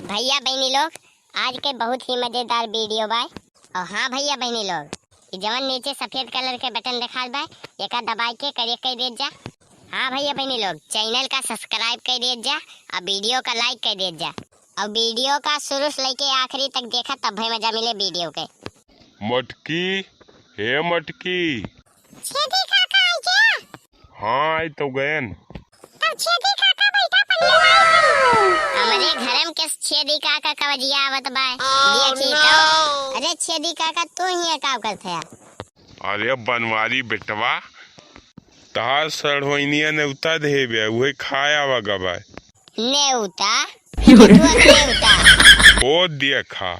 भैया बहनी लोग, आज के बहुत ही मजेदार वीडियो बा। और हाँ भैया बहनी लोग, जवन नीचे सफेद कलर के बटन दिखाल बा एका दबाई के करिए कर दे जा। हाँ भैया बहनी लोग, चैनल का सब्सक्राइब कर दे जा और वीडियो का लाइक कर दे जा। और वीडियो का शुरू से लेके आखिरी तक देखा तब भाई मजा मिले वीडियो के। मटकी, हे मटकी। छेदी काका आई क्या? हाँ आई तो गए न। तब छेदी काका बैठा पल्ले हमारे घर में किस छेदी काका का वजिया आवत बा। देखी तो अरे छेदी काका तू ही का करथे। अरे बनवारी बेटवा तार सड़होइनिया नेउता देबे उहे खाया वगा बा। नेउता नेउता ओ देखा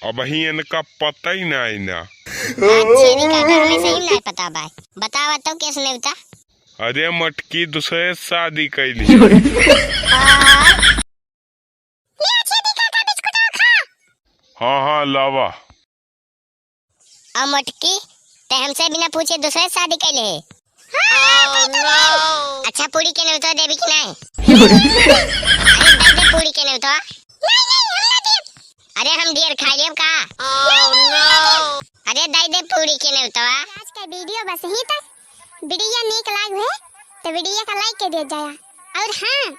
अब ही इनका पता ही नहीं ना। छेदी काका हमें सही नहीं पता बा। बतावा तो किस नेउता? अरे मटकी दूसरे शादी कैली। हाँ हाँ लावा। और मटकी ते हमसे बिना पूछे दूसरे शादी कैले है। अच्छा पूरी के नेउता देबी कि नहीं? अरे दे पूरी के नेउता। अरे हम डियर खा लेब का? अरे दे पूरी के नेउता। आज का वीडियो बस यहीं तक। वीडियो नीक लाग है तो वीडियो का लाइक कर दे जाया। और हाँ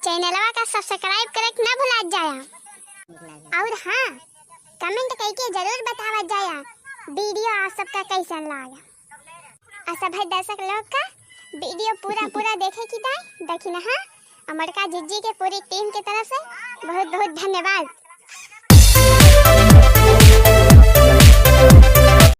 चैनलवा का सब्सक्राइब करे ना भुला जाया। और हाँ कमेंट करके जरूर बतावा जाया वीडियो आप सबका कैसा लगा। और सभी दर्शक लोग का वीडियो पूरा देखे की देखी ना। हाँ अमरका जिज्जी के पूरी टीम की तरफ से बहुत बहुत धन्यवाद।